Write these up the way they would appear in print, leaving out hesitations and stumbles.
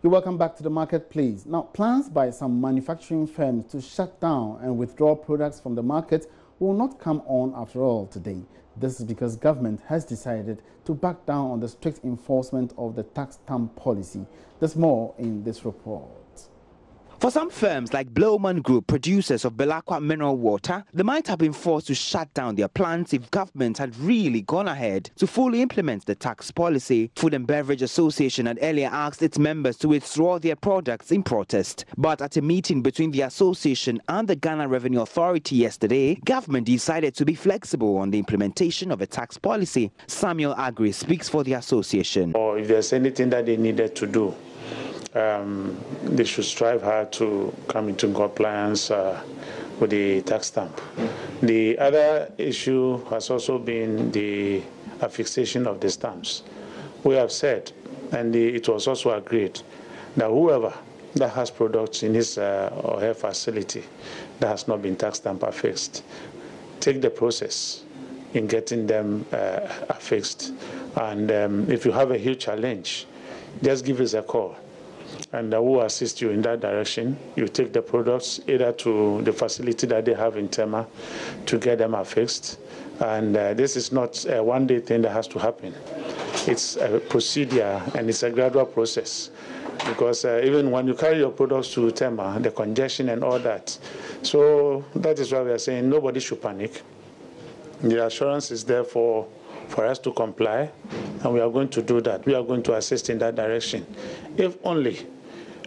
You're welcome back to the marketplace. Now, plans by some manufacturing firms to shut down and withdraw products from the market will not come on after all today. This is because government has decided to back down on the strict enforcement of the tax stamp policy. There's more in this report. For some firms like Blowman Group, producers of Belacqua mineral water, they might have been forced to shut down their plants if government had really gone ahead to fully implement the tax policy. Food and Beverage Association had earlier asked its members to withdraw their products in protest. But at a meeting between the association and the Ghana Revenue Authority yesterday, government decided to be flexible on the implementation of a tax policy. Samuel Agri speaks for the association. Or if there's anything that they needed to do, they should strive hard to come into compliance with the tax stamp. The other issue has also been the affixation of the stamps. We have said, and it was also agreed, that whoever that has products in his or her facility that has not been tax stamp affixed, take the process in getting them affixed. And if you have a huge challenge, just give us a call, and we'll assist you in that direction. You take the products either to the facility that they have in Tema to get them affixed. And this is not a one-day thing that has to happen. It's a procedure and it's a gradual process. Because even when you carry your products to Tema, the congestion and all that. So that is why we are saying nobody should panic. The assurance is there for us to comply, and we are going to do that. We are going to assist in that direction, if only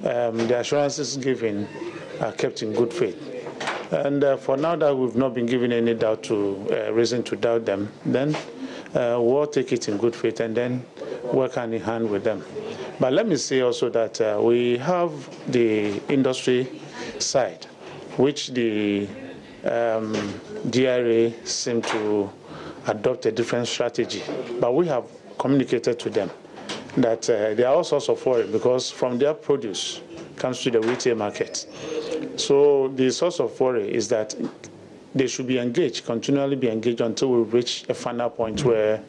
the assurances given are kept in good faith. And for now that we've not been given any reason to doubt them, then we'll take it in good faith and then work hand in hand with them. But let me say also that we have the industry side, which the DRA seem to adopt a different strategy. But we have communicated to them that there are all sorts of worry because from their produce comes to the retail market. So the source of worry is that they should be engaged, continually be engaged until we reach a final point where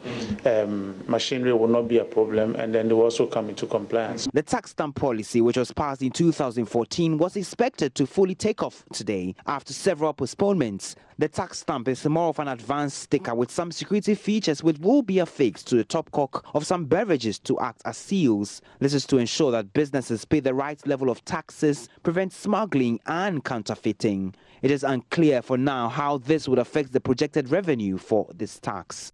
machinery will not be a problem, and then they will also come into compliance. The tax stamp policy, which was passed in 2014, was expected to fully take off today after several postponements. The tax stamp is more of an advanced sticker with some security features which will be affixed to the top cork of some beverages to act as seals. This is to ensure that businesses pay the right level of taxes, prevent smuggling and counterfeiting. It is unclear for now how this would affect the projected revenue for this tax.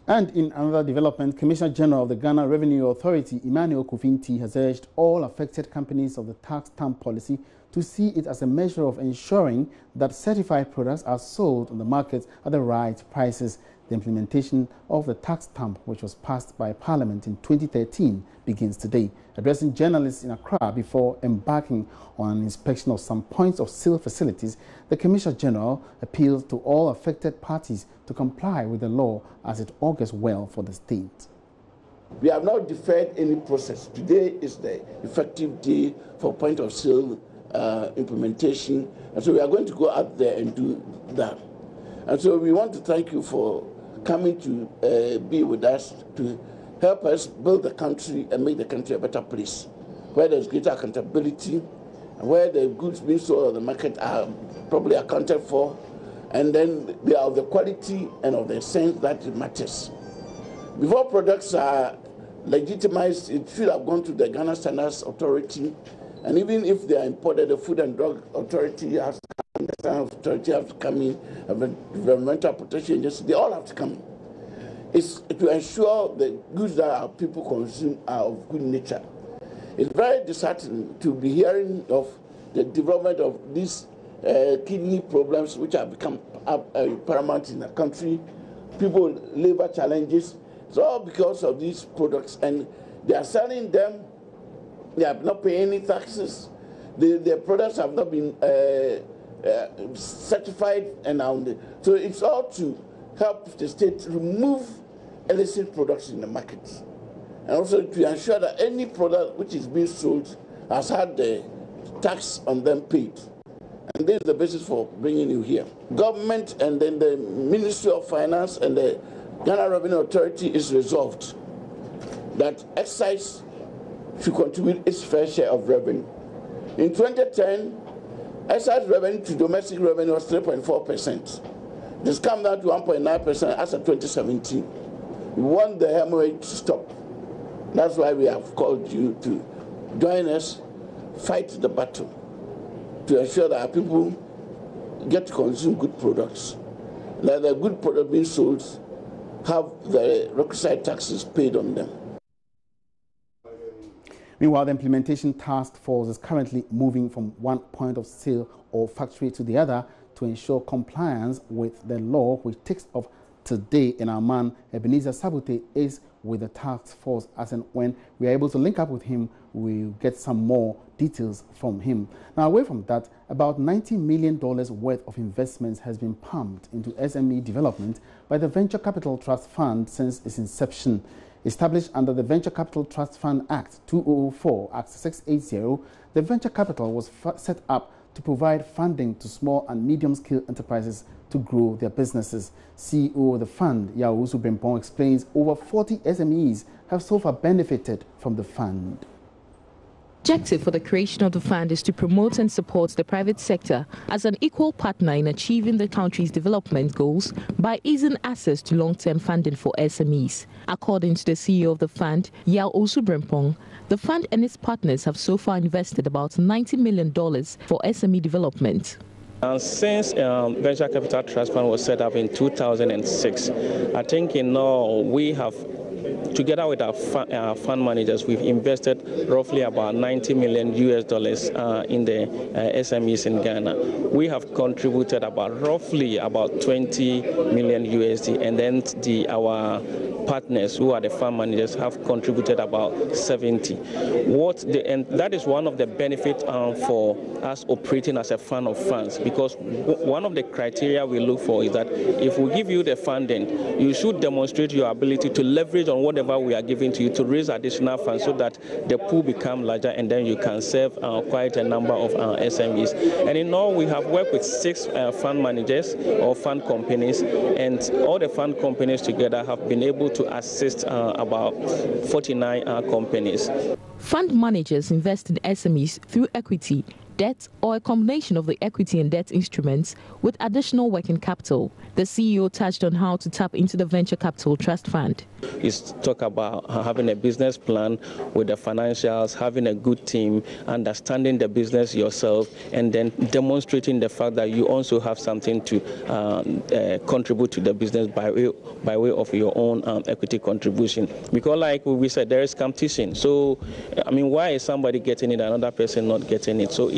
And in another development, Commissioner General of the Ghana Revenue Authority, Emmanuel Kofinti, has urged all affected companies of the tax stamp policy to see it as a measure of ensuring that certified products are sold on the market at the right prices. The implementation of the tax stamp, which was passed by Parliament in 2013, begins today. Addressing journalists in Accra before embarking on an inspection of some points of sale facilities, the Commissioner General appealed to all affected parties to comply with the law as it augurs well for the state. We have not deferred any process. Today is the effective day for point of sale implementation, and so we are going to go out there and do that. And so we want to thank you for coming to be with us to help us build the country and make the country a better place, where there's greater accountability, where the goods being sold on the market are properly accounted for, and then they are of the quality and of the sense that it matters. Before products are legitimized, it should have gone to the Ghana Standards Authority, and even if they are imported, the Food and Drug Authority has to come, the Standards Authority have to come in, the Environmental Protection Agency, they all have to come in. It's to ensure the goods that our people consume are of good nature. It's very disheartening to be hearing of the development of these kidney problems, which have become paramount in the country. People, labor challenges. It's all because of these products, and they are selling them. They have not paid any taxes. Their products have not been certified, and so it's all to help the state remove illicit products in the market, and also to ensure that any product which is being sold has had the tax on them paid. And this is the basis for bringing you here. Government and then the Ministry of Finance and the Ghana Revenue Authority is resolved that excise should contribute its fair share of revenue. In 2010, excise revenue to domestic revenue was 3.4%. This comes down to 1.9% as of 2017. We want the hemorrhage to stop. That's why we have called you to join us, fight the battle, to ensure that our people get to consume good products, that the good product being sold have the requisite taxes paid on them. Meanwhile, the implementation task force is currently moving from one point of sale or factory to the other to ensure compliance with the law, which takes off today. And our man, Ebenezer Sabute, is with the task force. As and when we are able to link up with him, we'll get some more details from him. Now, away from that, about $90 million worth of investments has been pumped into SME development by the Venture Capital Trust Fund since its inception. Established under the Venture Capital Trust Fund Act 2004, Act 680, the venture capital was set up to provide funding to small and medium-scale enterprises to grow their businesses. CEO of the fund, Yaousu Brempong, explains over 40 SMEs have so far benefited from the fund. The objective for the creation of the fund is to promote and support the private sector as an equal partner in achieving the country's development goals by easing access to long-term funding for SMEs. According to the CEO of the fund, Yaousu Brempong, the fund and its partners have so far invested about $90 million for SME development. Since Venture Capital Trust Fund was set up in 2006, I think we have, together with our fund managers, we've invested roughly about $90 million in the SMEs in Ghana. We have contributed roughly about 20 million USD, and then our partners, who are the fund managers, have contributed about 70. And that is one of the benefits for us operating as a fund of funds, because one of the criteria we look for is that if we give you the funding, you should demonstrate your ability to leverage on whatever we are giving to you to raise additional funds so that the pool becomes larger, and then you can serve quite a number of SMEs. And in all, we have worked with 6 fund managers or fund companies, and all the fund companies together have been able to assist about 49 companies. Fund managers invest in SMEs through equity, debt, or a combination of the equity and debt instruments with additional working capital. The CEO touched on how to tap into the Venture Capital Trust Fund. It's talk about having a business plan with the financials, having a good team, understanding the business yourself, and then demonstrating the fact that you also have something to contribute to the business by way of your own equity contribution. Because like we said, there is competition. So, I mean, why is somebody getting it and another person not getting it? So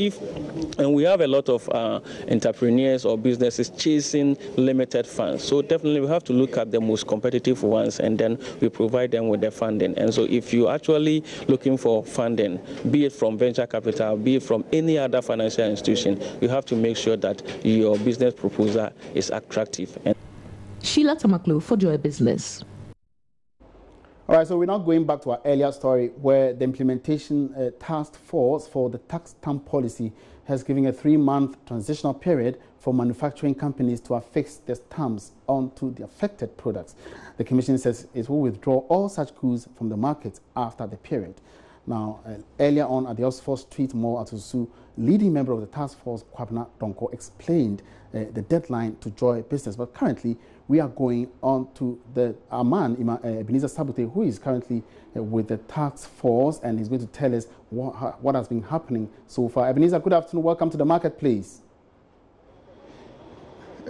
and we have a lot of entrepreneurs or businesses chasing limited funds. So definitely we have to look at the most competitive ones, and then we provide them with the funding. And so if you're actually looking for funding, be it from venture capital, be it from any other financial institution, you have to make sure that your business proposal is attractive. Sheila Tamaklo for Joy Business. All right, so we're now going back to our earlier story where the implementation task force for the tax stamp policy has given a 3-month transitional period for manufacturing companies to affix the stamps onto the affected products. The Commission says it will withdraw all such goods from the market after the period. Now, earlier on at the Oxford Street Mall at Osu, leading member of the task force, Kwabena Donko, explained the deadline to Joy Business. But currently, we are going on to our man, Ebenezer Sabute, who is currently with the task force, and he's going to tell us what has been happening so far. Ebenezer, good afternoon. Welcome to the marketplace.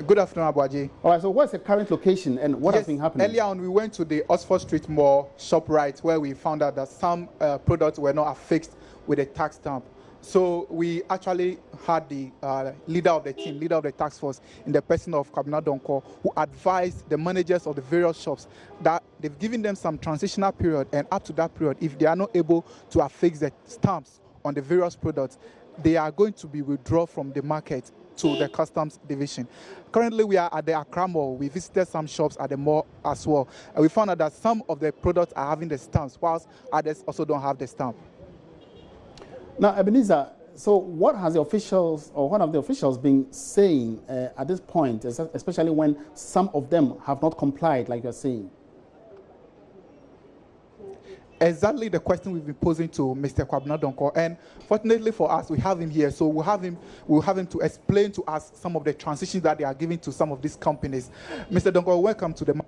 Good afternoon, Abuaji. All right, so what's the current location and what has been happening? Earlier on, we went to the Oxford Street Mall ShopRite, where we found out that some products were not affixed with a tax stamp. So we actually had the leader of the task force in the person of Kwabena Donko, who advised the managers of the various shops that they've given them some transitional period, and up to that period, if they are not able to affix the stamps on the various products, they are going to be withdrawn from the market to the customs division. Currently, we are at the Accra Mall. We visited some shops at the mall as well, and we found out that some of the products are having the stamps, whilst others also don't have the stamp. Now, Ebenezer, so what has the officials or one of the officials been saying at this point, especially when some of them have not complied, like you're saying? exactly the question we've been posing to Mr. Kwabena Donkor, and fortunately for us, we have him here, so we'll have him to explain to us some of the transitions that they are giving to some of these companies. Mr. Donkor, welcome to the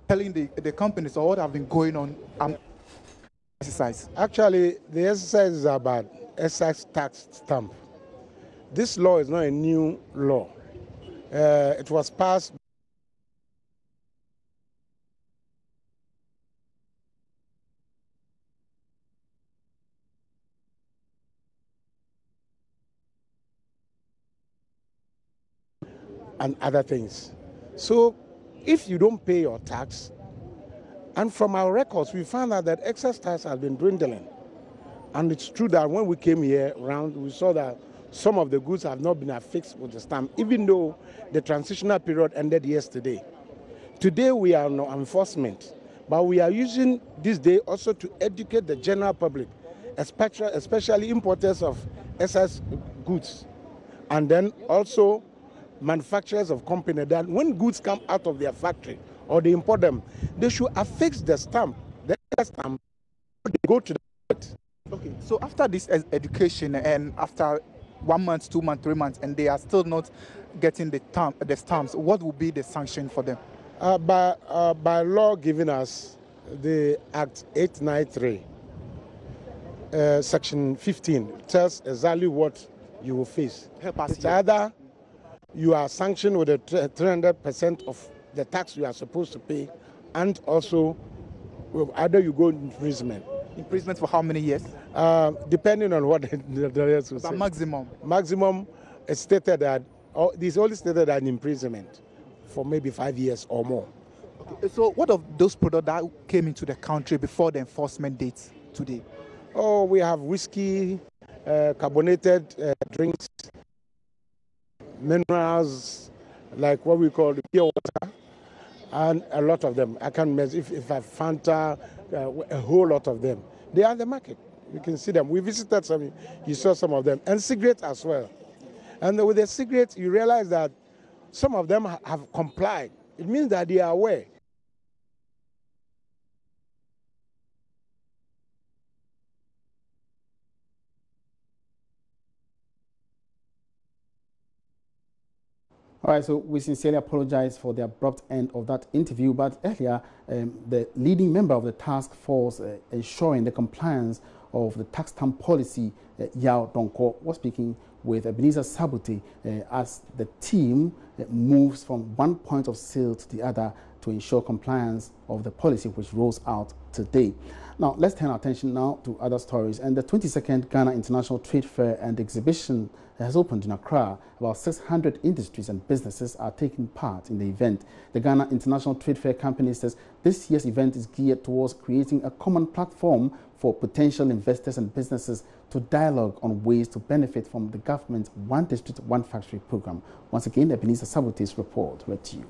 telling the companies or what have been going on exercise. Actually, the exercise is about excise tax stamp. This law is not a new law. It was passed and other things. So if you don't pay your tax, and from our records, we found out that excess tax has been dwindling. And it's true that when we came here around, we saw that some of the goods have not been affixed with the stamp, even though the transitional period ended yesterday. Today, we are on enforcement, but we are using this day also to educate the general public, especially importers of excess goods, and then also manufacturers of company, that when goods come out of their factory or they import them, they should affix the stamp, the stamp, they go to the market. Okay, so after this education and after 1 month, 2 months, 3 months, and they are still not getting the stamps, what will be the sanction for them? By law giving us the Act 893, Section 15, tells exactly what you will face. Help us. It's either you are sanctioned with a 300% of the tax you are supposed to pay, and also either you go into imprisonment. Imprisonment for how many years? Depending on what the rest will say. Maximum? Maximum is stated that, this only stated that imprisonment for maybe 5 years or more. Okay, so what of those products that came into the country before the enforcement date today? Oh, we have whiskey, carbonated drinks, minerals, like what we call the pure water, and a lot of them. I can't imagine if I Fanta, a whole lot of them. They are in the market. You can see them. We visited some, you saw some of them, and cigarettes as well. And with the cigarettes, you realize that some of them have complied. It means that they are aware. All right, so we sincerely apologize for the abrupt end of that interview, but earlier, the leading member of the task force ensuring the compliance of the tax stamp policy, Yao Donkor, was speaking with Ebenezer Sabote as the team moves from one point of sale to the other to ensure compliance of the policy which rolls out today. Now, let's turn our attention now to other stories. And the 22nd Ghana International Trade Fair and Exhibition has opened in Accra. About 600 industries and businesses are taking part in the event. The Ghana International Trade Fair company says this year's event is geared towards creating a common platform for potential investors and businesses to dialogue on ways to benefit from the government's One District, One Factory program. Once again, Ebenezer Sabote's report read to you.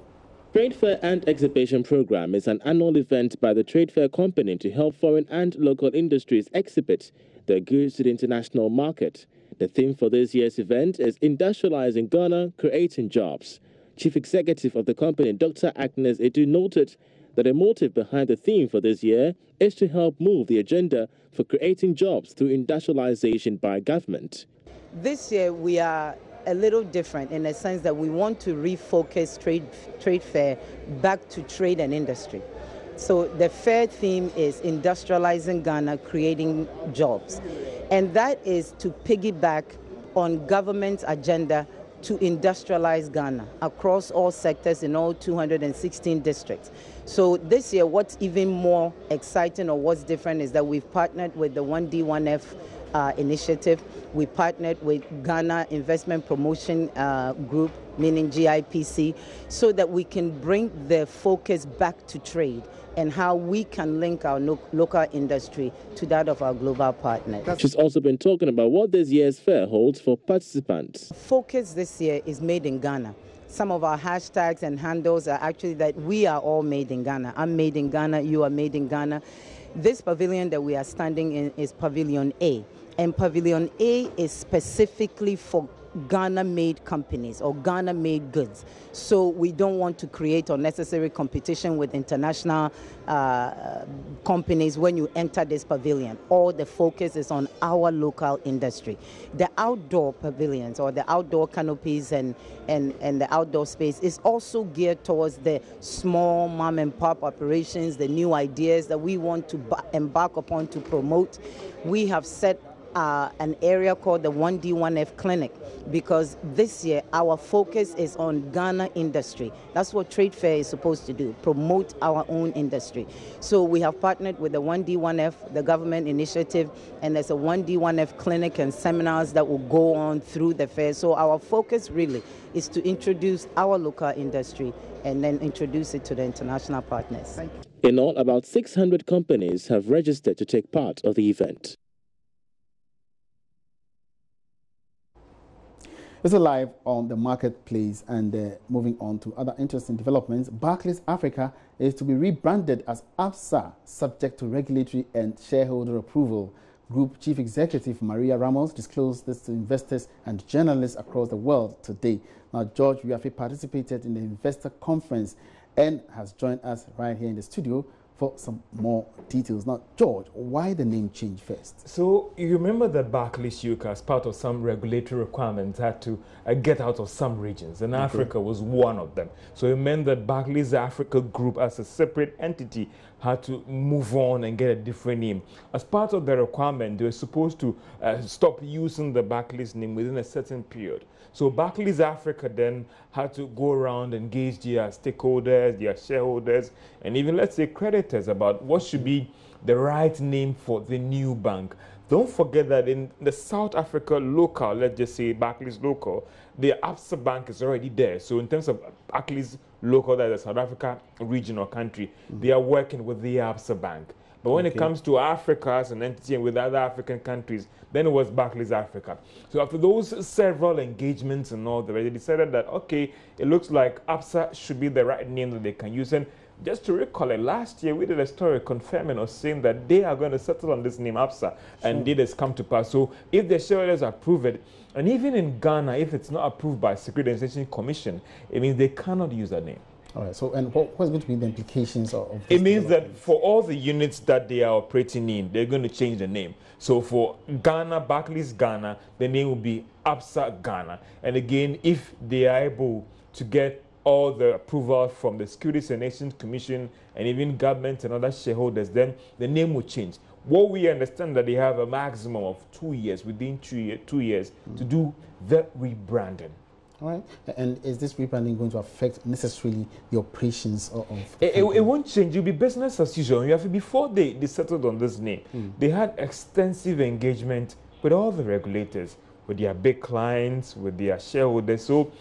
Trade Fair and Exhibition Program is an annual event by the Trade Fair Company to help foreign and local industries exhibit their goods to the international market. The theme for this year's event is Industrializing Ghana, Creating Jobs. Chief Executive of the company, Dr. Agnes Edu, noted that the motive behind the theme for this year is to help move the agenda for creating jobs through industrialization by government. This year we are a little different in the sense that we want to refocus trade fair back to trade and industry. So the fair theme is Industrializing Ghana, Creating Jobs. And that is to piggyback on government's agenda to industrialize Ghana across all sectors in all 216 districts. So this year, what's even more exciting or what's different is that we've partnered with the 1D1F initiative. We partnered with Ghana Investment Promotion Group, meaning GIPC, so that we can bring the focus back to trade and how we can link our local industry to that of our global partners. She's also been talking about what this year's fair holds for participants. Focus this year is made in Ghana. Some of our hashtags and handles are actually that we are all made in Ghana. I'm made in Ghana, you are made in Ghana. This pavilion that we are standing in is Pavilion A. And Pavilion A is specifically for Ghana-made companies or Ghana-made goods. So we don't want to create unnecessary competition with international companies when you enter this pavilion. All the focus is on our local industry. The outdoor pavilions or the outdoor canopies and the outdoor space is also geared towards the small mom and pop operations, the new ideas that we want to embark upon to promote. We have set an area called the 1D1F Clinic, because this year our focus is on Ghana industry. That's what Trade Fair is supposed to do, promote our own industry. So we have partnered with the 1D1F, the government initiative, and there's a 1D1F clinic and seminars that will go on through the fair. So our focus really is to introduce our local industry and then introduce it to the international partners. Thank you. In all, about 600 companies have registered to take part of the event. It's live on the marketplace, and moving on to other interesting developments. Barclays Africa is to be rebranded as ABSA, subject to regulatory and shareholder approval. Group Chief Executive Maria Ramos disclosed this to investors and journalists across the world today. Now, George Wiafe participated in the investor conference and has joined us right here in the studio for some more details. Now, George, why the name change first? So you remember that Barclays UK, as part of some regulatory requirements, had to get out of some regions, and Africa was one of them. So it meant that Barclays Africa Group, as a separate entity, had to move on and get a different name. As part of the requirement, they were supposed to stop using the Barclays name within a certain period. So Barclays Africa then had to go around and engage their stakeholders, their shareholders, and even, let's say, creditors about what should be the right name for the new bank. Don't forget that in the South Africa local, let's just say Barclays local, the ABSA bank is already there. So in terms of Barclays local, that is the South Africa region or country, they are working with the ABSA bank. But when it comes to Africa as an entity and with other African countries, then it was Barclays Africa. So after those several engagements and all, they decided that, okay, it looks like ABSA should be the right name that they can use. And just to recall it, last year we did a story confirming or saying that they are going to settle on this name ABSA, and it has come to pass. So if the shareholders approve it, and even in Ghana, if it's not approved by Security and Exchange Commission, it means they cannot use that name. All right, so and what's going to be the implications of this? It means that for all the units that they are operating in, they're going to change the name. So for Ghana, Barclays Ghana, the name will be ABSA Ghana. And again, if they are able to get all the approval from the Securities and Exchange Commission and even government and other shareholders, then the name will change. What we understand that they have a maximum of 2 years, within 2 years, to do the rebranding. All right. And is this rebranding going to affect necessarily the operations of it won't change. It'll be business as usual. You have, before they settled on this name, they had extensive engagement with all the regulators, with their big clients, with their shareholders. So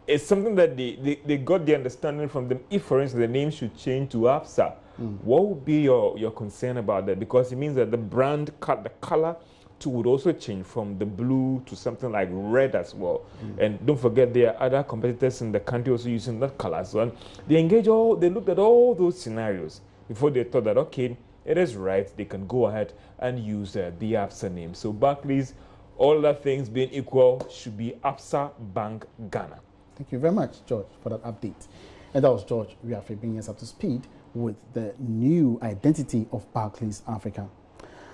it's something that they got the understanding from them. If, for instance, the name should change to ABSA, what would be your concern about that? Because it means that the brand, the color too would also change from the blue to something like red as well. And don't forget, there are other competitors in the country also using that color. So they looked at all those scenarios before they thought that, okay, it is right, they can go ahead and use the ABSA name. So Barclays, all other things being equal, should be ABSA Bank Ghana. Thank you very much, George, for that update. And that was George Wiafe bringing us up to speed with the new identity of Barclays Africa.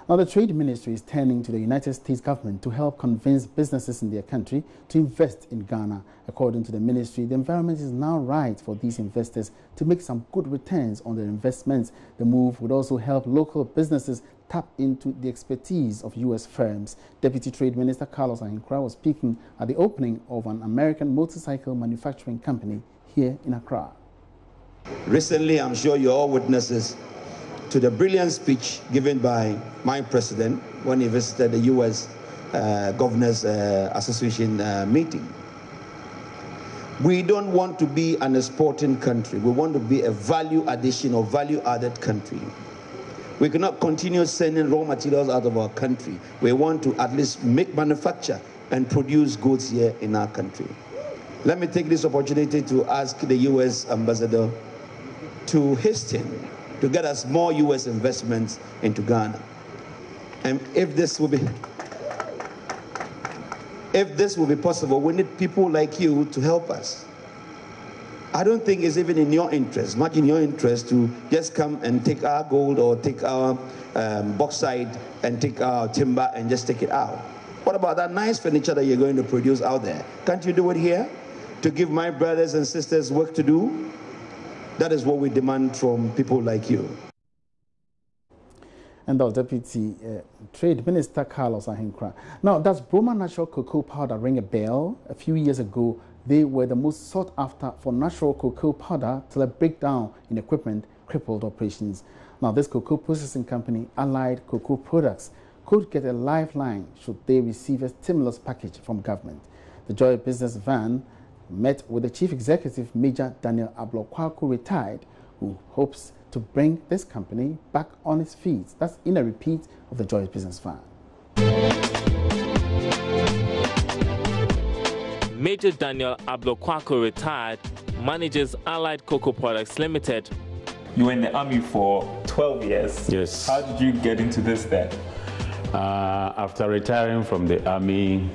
Now, the Trade Ministry is turning to the United States government to help convince businesses in their country to invest in Ghana. According to the ministry, the environment is now right for these investors to make some good returns on their investments. The move would also help local businesses tap into the expertise of U.S. firms. Deputy Trade Minister Carlos Ahinkra was speaking at the opening of an American motorcycle manufacturing company here in Accra. Recently, I'm sure you're all witnesses to the brilliant speech given by my president when he visited the U.S. Governors Association meeting. We don't want to be an exporting country. We want to be a value addition or value-added country. We cannot continue sending raw materials out of our country. We want to at least make manufacture and produce goods here in our country. Let me take this opportunity to ask the U.S. ambassador to hasten to get us more U.S. investments into Ghana. And if this will be... If this will be possible, we need people like you to help us. I don't think it's even in your interest, much in your interest, to just come and take our gold or take our bauxite and take our timber and just take it out. What about that nice furniture that you're going to produce out there? Can't you do it here to give my brothers and sisters work to do? That is what we demand from people like you. And the Deputy Trade Minister Carlos Ahinkra. Now, does Broma natural cocoa powder ring a bell? A few years ago, they were the most sought after for natural cocoa powder till a breakdown in equipment crippled operations. Now, this cocoa processing company, Allied Cocoa Products, could get a lifeline should they receive a stimulus package from government. The Joy Business van met with the Chief Executive, Major Daniel Ablokwaku, retired, who hopes to bring this company back on its feet. That's in a repeat of the Joy Business van. Major Daniel Ablokwaku, retired, manages Allied Cocoa Products Limited. You were in the army for 12 years. Yes. How did you get into this then? After retiring from the army,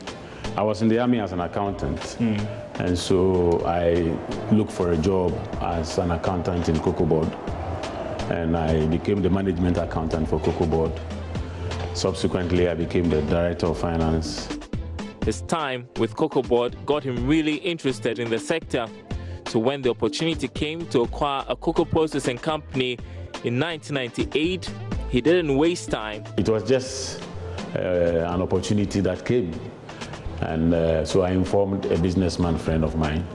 I was in the army as an accountant. And so I looked for a job as an accountant in Cocoa Board. And I became the management accountant for Cocoa Board. Subsequently, I became the director of finance. His time with Cocoa Board got him really interested in the sector. So when the opportunity came to acquire a cocoa processing company in 1998, he didn't waste time. It was just an opportunity that came. And so I informed a businessman friend of mine.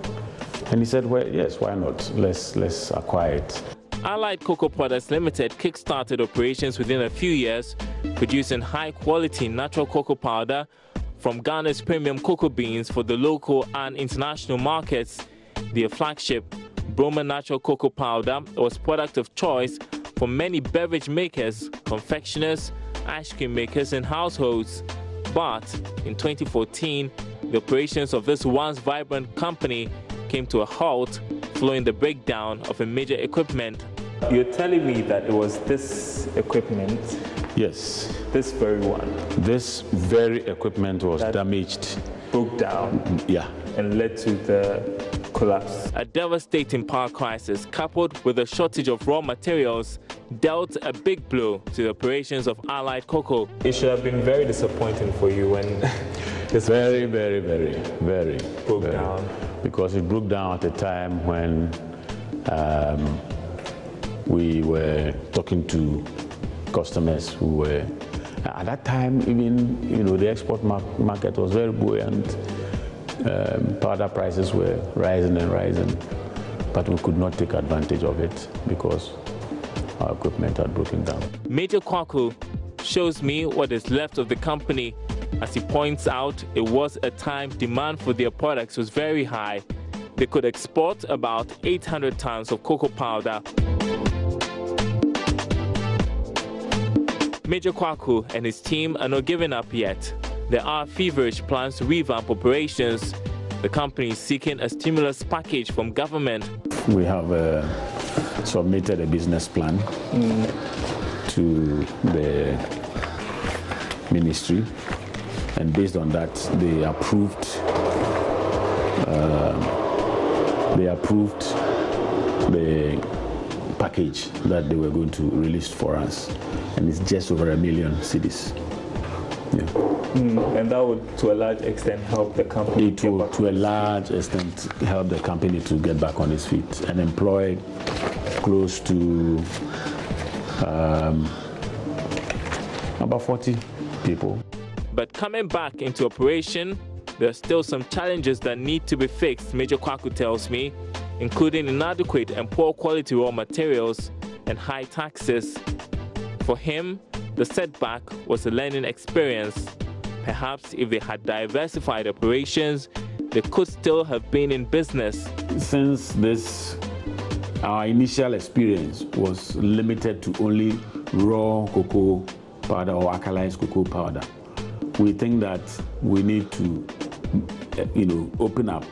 And he said, well, yes, why not? Let's acquire it. Allied Cocoa Products Limited kick-started operations within a few years, producing high-quality natural cocoa powder from Ghana's premium cocoa beans for the local and international markets. Their flagship, Broma Natural Cocoa Powder, was product of choice for many beverage makers, confectioners, ice cream makers, and households. But in 2014, the operations of this once vibrant company came to a halt following the breakdown of a major equipment. You're telling me that it was this equipment? Yes. This very one? This very equipment was damaged. Broke down? Yeah. And led to the collapse. A devastating power crisis coupled with a shortage of raw materials dealt a big blow to the operations of Allied Cocoa. It should have been very disappointing for you when this very broke down. Because it broke down at a time when we were talking to customers who were, at that time, even the export market was very buoyant. Powder prices were rising and rising, but we could not take advantage of it because our equipment had broken down. Major Kwaku shows me what is left of the company. As he points out, it was a time demand for their products was very high. They could export about 800 tons of cocoa powder. Major Kwaku and his team are not giving up yet. There are feverish plans to revamp operations. The company is seeking a stimulus package from government. We have submitted a business plan to the ministry, and based on that, they approved the package that they were going to release for us, and it's just over 1 million cedis. Yeah. And that would, to a large extent, help the company? It will, to a large extent, help the company to get back on its feet and employ close to about 40 people. But coming back into operation, there are still some challenges that need to be fixed, Major Kwaku tells me, including inadequate and poor quality raw materials and high taxes. For him, the setback was a learning experience. Perhaps if they had diversified operations, they could still have been in business. Since our initial experience was limited to only raw cocoa powder or alkalized cocoa powder, we think that we need to, open up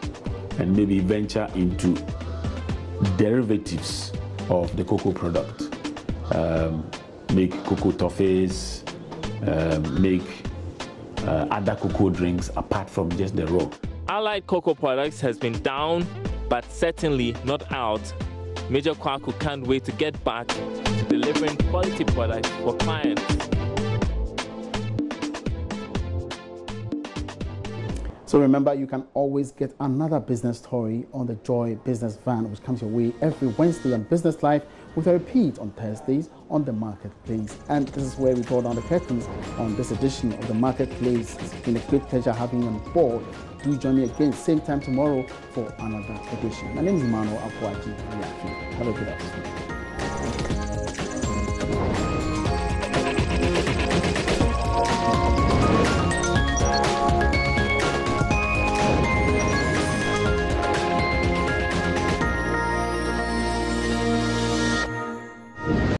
and maybe venture into derivatives of the cocoa product. Make cocoa toffees, make other cocoa drinks apart from just the raw. Allied cocoa products has been down, but certainly not out. Major Kwaku can't wait to get back to delivering quality products for clients. So remember, you can always get another business story on the Joy Business Van, which comes your way every Wednesday on Business Live, with a repeat on Thursdays on the Marketplace. And this is where we draw down the curtains on this edition of the Marketplace. It's been a great pleasure having you on board. Do join me again same time tomorrow for another edition. My name is Emmanuel Akwaji. Have a good afternoon.